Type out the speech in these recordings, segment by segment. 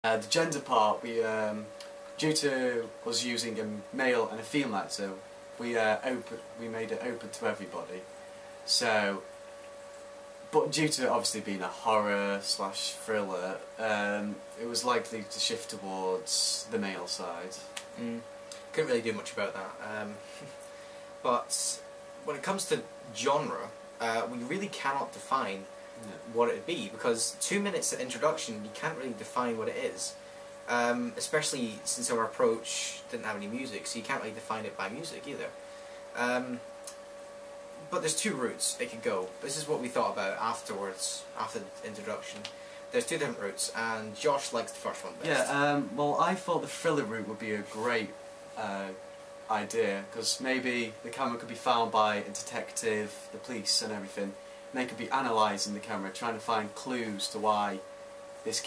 The gender part, due to us using a male and a female actor, we made it open to everybody. So, but due to it obviously being a horror / thriller, it was likely to shift towards the male side. Couldn't really do much about that. But when it comes to genre, we really cannot define what it would be, because 2 minutes of introduction, you can't really define what it is. Especially since our approach didn't have any music, so you can't really define it by music either. But there's two routes it could go. This is what we thought about afterwards, after the introduction. There's two different routes, and Josh likes the first one best. Yeah, well, I thought the thriller route would be a great idea, because maybe the camera could be found by a detective, the police and everything, and they could be analysing the camera, trying to find clues to why this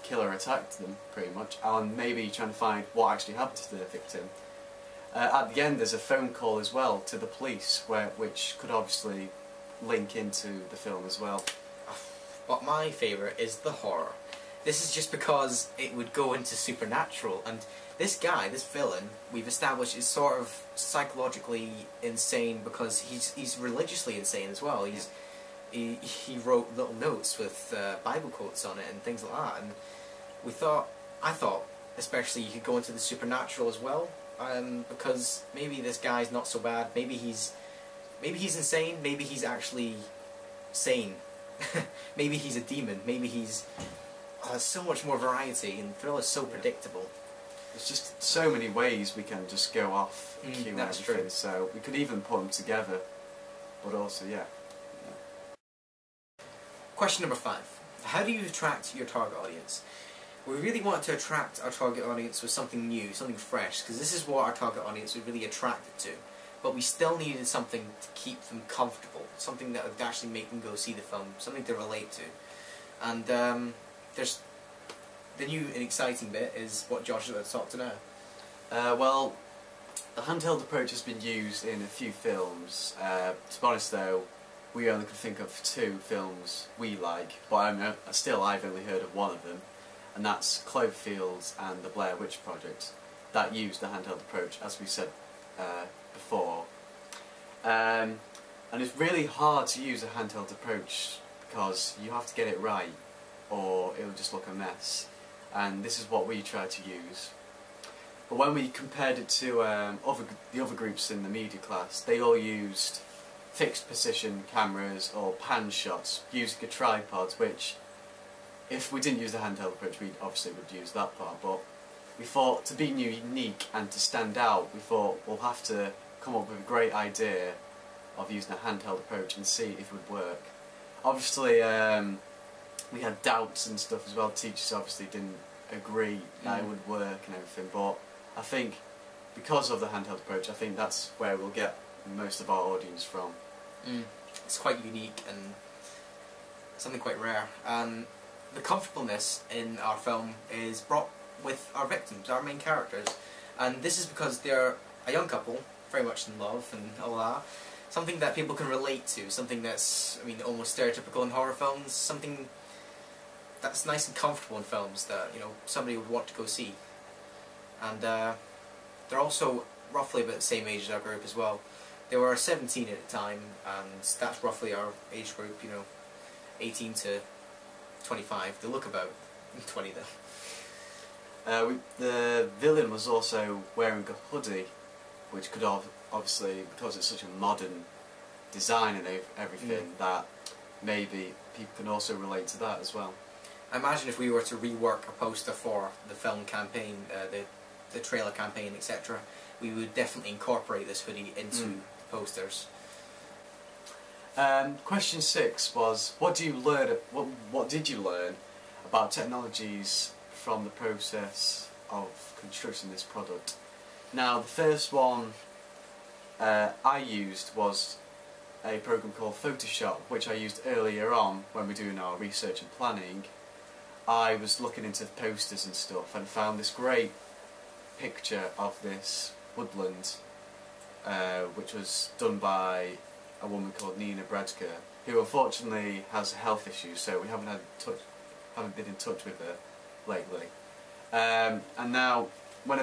killer attacked them, pretty much, and maybe trying to find what actually happened to the victim. At the end there's a phone call as well to the police, which could obviously link into the film as well. But my favourite is the horror. This is just because it would go into supernatural, and this guy, this villain, we've established is sort of psychologically insane because he's religiously insane as well. He wrote little notes with Bible quotes on it and things like that, and I thought especially you could go into the supernatural as well, because maybe this guy's not so bad, maybe he's insane, maybe he's actually sane. Maybe he's a demon, maybe he's... there's so much more variety, and Thrill is so predictable. There's just so many ways we can just go off cue and everything, true. So we could even put them together, but also, yeah. Question number 5. How do you attract your target audience? We really wanted to attract our target audience with something new, something fresh, because this is what our target audience would really attracted to. But we still needed something to keep them comfortable, something that would actually make them go see the film, something to relate to. And there's the new and exciting bit is what Josh is going to talk to now. Well, the handheld approach has been used in a few films. To be honest though, we only could think of 2 films we like, but I've only heard of one of them, and that's Cloverfield and the Blair Witch Project, that used the handheld approach, as we said before. And it's really hard to use a handheld approach because you have to get it right or it'll just look a mess, and this is what we tried to use. But when we compared it to the other groups in the media class, they all used fixed position cameras or pan shots using a tripod, which if we didn't use the handheld approach we obviously would use that part, but we thought to be unique and to stand out, we thought we'll have to come up with a great idea of using a handheld approach and see if it would work. Obviously we had doubts and stuff as well. Teachers obviously didn't agree that it would work and everything, but I think because of the handheld approach, I think that's where we'll get most of our audience from. It's quite unique and something quite rare. The comfortableness in our film is brought with our victims, our main characters, and this is because they're a young couple, very much in love and all that. Something that people can relate to, something that's, I mean, almost stereotypical in horror films, something that's nice and comfortable in films that, you know, somebody would want to go see. And they're also roughly about the same age as our group as well. They were 17 at the time, and that's roughly our age group, you know, 18 to 25. They look about 20 though. The villain was also wearing a hoodie, which could obviously, because it's such a modern design and everything, that maybe people can also relate to that as well. I imagine if we were to rework a poster for the film campaign, the trailer campaign, etc., we would definitely incorporate this hoodie into the posters. Question 6 was, what did you learn about technologies from the process of constructing this product? Now, the first one I used was a program called Photoshop, which I used earlier on when we were doing our research and planning. I was looking into posters and stuff and found this great picture of this woodland, which was done by a woman called Nina Bradka, who unfortunately has health issues, so we haven't been in touch with her. lately. And now, when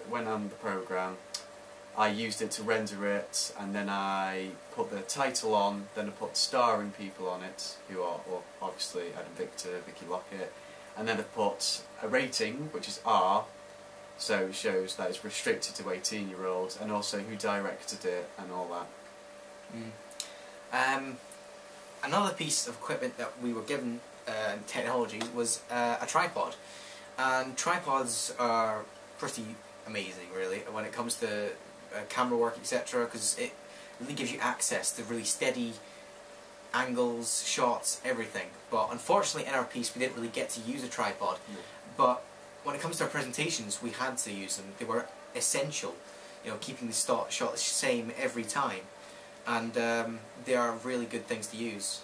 went on the program, I used it to render it, and then I put the title on, then I put starring people on it, who are, well, obviously Adam Victor, Vicky Lockett, and then I put a rating, which is R, so it shows that it's restricted to 18-year-olds, and also who directed it and all that. Another piece of equipment that we were given, technology, was a tripod. And tripods are pretty amazing, really, when it comes to camera work, etc., because it really gives you access to really steady angles, shots, everything. But unfortunately in our piece we didn't really get to use a tripod. But when it comes to our presentations, we had to use them. They were essential, you know, keeping the shot the same every time. And they are really good things to use.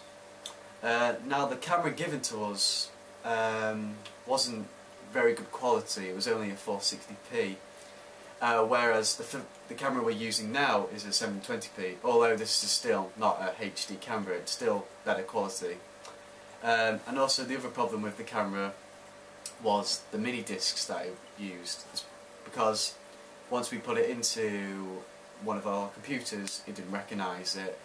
Now the camera given to us wasn't very good quality. It was only a 460p. Whereas the camera we're using now is a 720p, although this is still not a HD camera, it's still better quality. And also the other problem with the camera was the mini discs that it used, because once we put it into one of our computers it didn't recognise it,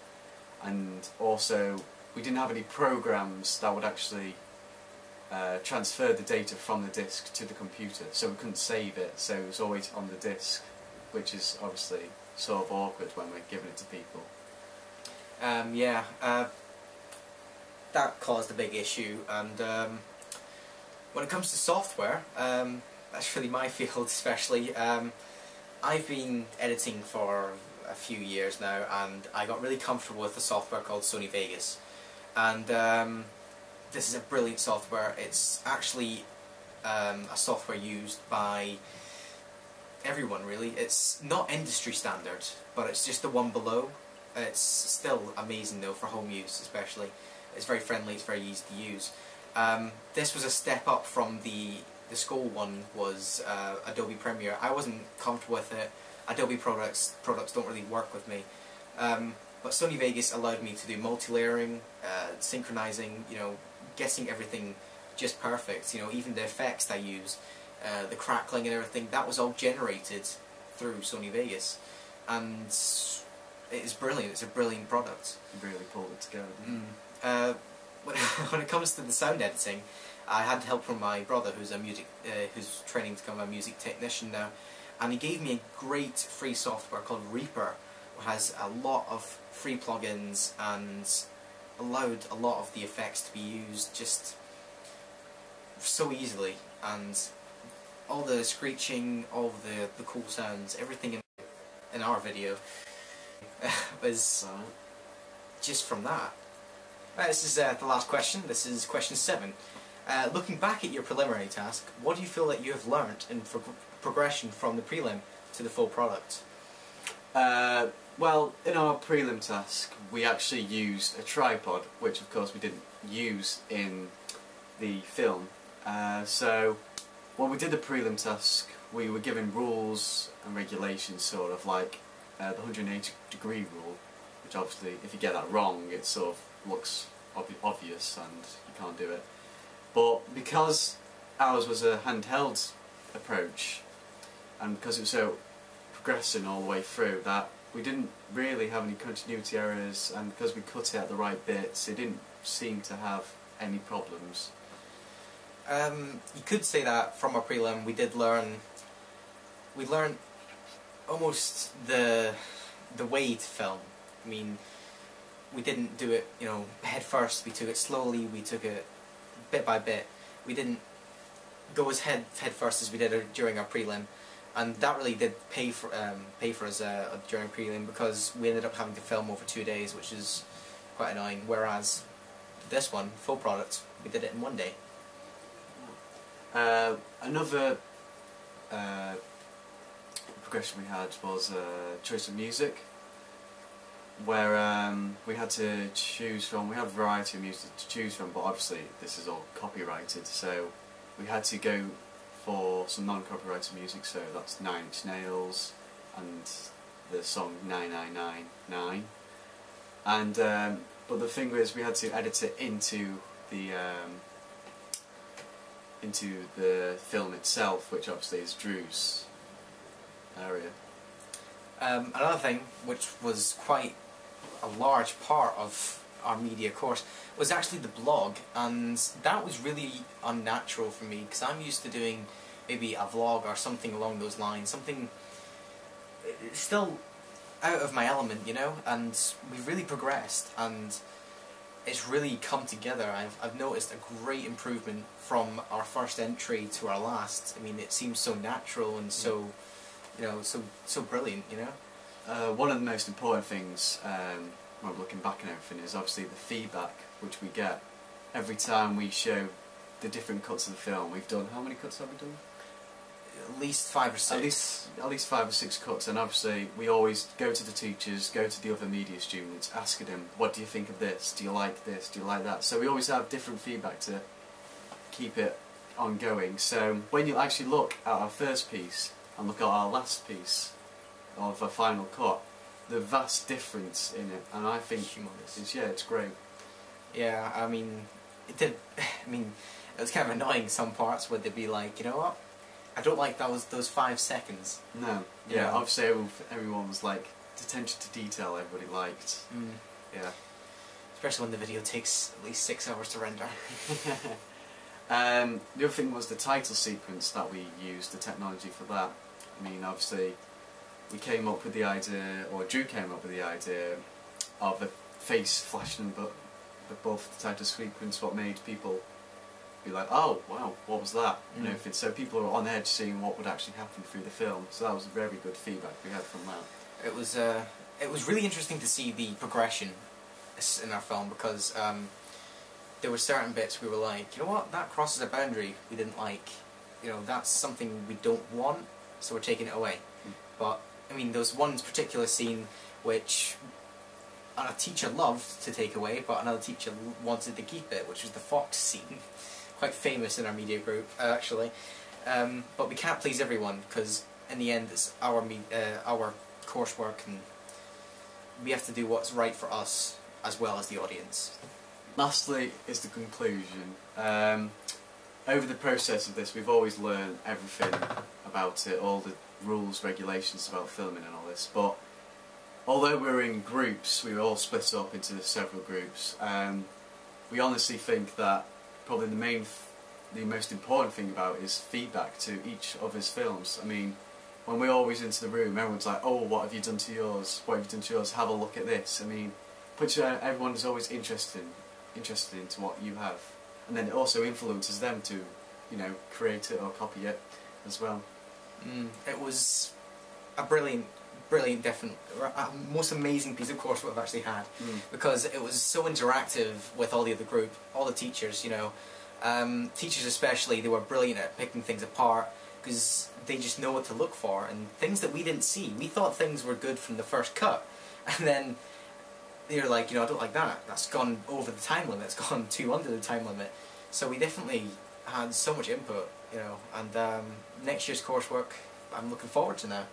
and also we didn't have any programs that would actually transfer the data from the disc to the computer, so we couldn't save it, so it was always on the disc, which is obviously sort of awkward when we're giving it to people. That caused a big issue, and when it comes to software, that's really my field especially. I've been editing for a few years now, and I got really comfortable with a software called Sony Vegas, and this is a brilliant software. It's actually a software used by everyone, really. It's not industry standard, but it's just the one below. It's still amazing though for home use especially. It's very friendly, it's very easy to use. This was a step up from the school one, was Adobe Premiere. I wasn't comfortable with it. Adobe products don't really work with me. But Sony Vegas allowed me to do multi-layering, synchronizing, you know, getting everything just perfect. You know, even the effects I use, the crackling and everything, that was all generated through Sony Vegas, and it is brilliant. It's a brilliant product. You really pulled it together. When it comes to the sound editing, I had help from my brother, who's who's training to become a music technician now, and he gave me a great free software called Reaper, which has a lot of free plugins and allowed a lot of the effects to be used just so easily, and all the screeching, all the cool sounds, everything in our video was just from that. This is the last question. This is question 7. Looking back at your preliminary task, what do you feel that you have learnt in progression from the prelim to the full product? Well, in our prelim task we actually used a tripod, which of course we didn't use in the film. So when we did the prelim task we were given rules and regulations, sort of like the 180-degree rule, which obviously if you get that wrong it sort of looks obvious and you can't do it. But because ours was a handheld approach, and because it was so progressing all the way through, that we didn't really have any continuity errors, and because we cut it at the right bits it didn't seem to have any problems. You could say that from our prelim we learned almost the way to film. I mean, we didn't do it, you know, head first. We took it slowly. We took it bit by bit. We didn't go as head first as we did during our prelim, and that really did pay for us during prelim, because we ended up having to film over 2 days, which is quite annoying. Whereas this one, full product, we did it in 1 day. Another progression we had was choice of music, where we had to choose from. We had a variety of music to choose from, but obviously this is all copyrighted, so we had to go for some non-copyrighted music. So that's 9 Inch Nails and the song 9999. And but the thing was, we had to edit it into the into the film itself, which obviously is Drew's area. Another thing, which was quite a large part of our media course, was actually the blog, and that was really unnatural for me because I'm used to doing maybe a vlog or something along those lines, something still out of my element, you know, and we've really progressed and it's really come together. I've noticed a great improvement from our first entry to our last. I mean, it seems so natural and so, you know, so brilliant, you know. One of the most important things when we're looking back on everything is obviously the feedback which we get every time we show the different cuts of the film. We've done, how many cuts have we done? At least 5 or 6. At least 5 or 6 cuts, and obviously we always go to the teachers, go to the other media students, asking them, what do you think of this? Do you like this? Do you like that? So we always have different feedback to keep it ongoing. So when you actually look at our first piece and look at our last piece of a final cut, the vast difference in it, and I think it's great. Yeah, I mean, it was kind of annoying some parts where they'd be like, you know what, I don't like those 5 seconds. No, yeah, obviously everyone was like, the attention to detail everybody liked. Yeah. Especially when the video takes at least 6 hours to render. The other thing was the title sequence that we used, the technology for that. I mean, obviously, we came up with the idea, or Drew came up with the idea of a face flashing above the title sequence, what made people be like, oh wow, what was that? You know, so people were on edge seeing what would actually happen through the film. So that was very good feedback we had from that. It was really interesting to see the progression in our film because there were certain bits we were like, you know what, that crosses a boundary we didn't like. You know, that's something we don't want, so we're taking it away. But I mean, there was one particular scene which a teacher loved to take away, but another teacher wanted to keep it, which was the fox scene. Quite famous in our media group, actually. But we can't please everyone, because in the end it's our coursework, and we have to do what's right for us as well as the audience. Lastly is the conclusion. Over the process of this, we've always learned everything about it, all the rules, regulations about filming and all this, but although we were in groups, we were all split up into several groups, we honestly think that probably the most important thing about it is feedback to each other's films. I mean, when we're always into the room, everyone's like, oh, what have you done to yours? What have you done to yours? Have a look at this. I mean, everyone is always interested into what you have. And then it also influences them to, you know, create it or copy it as well. It was a brilliant, most amazing piece of coursework I've actually had, because it was so interactive with all the other group, all the teachers, you know. Teachers especially, they were brilliant at picking things apart, because they just know what to look for, and things that we didn't see. We thought things were good from the first cut, and then they were like, you know, I don't like that, that's gone over the time limit, it's gone too under the time limit. So we definitely had so much input, you know, and next year's coursework I'm looking forward to now.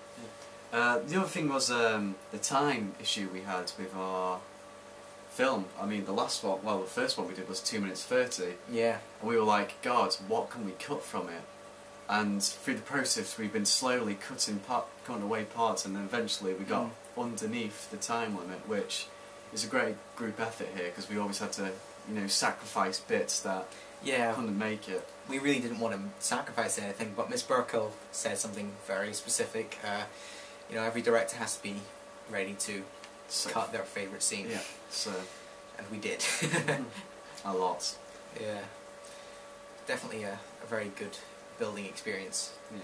The other thing was the time issue we had with our film. I mean, the last one, well, the first one we did was 2 minutes 30. Yeah. And we were like, God, what can we cut from it? And through the process, we've been slowly cutting away parts, and then eventually we got underneath the time limit, which is a great group effort here, because we always had to, you know, sacrifice bits that couldn't make it. We really didn't want to sacrifice anything, but Miss Burkle said something very specific. You know, every director has to be ready to cut their favourite scene. Yeah, so... And we did. A lot. Yeah. Definitely a very good building experience. Yeah.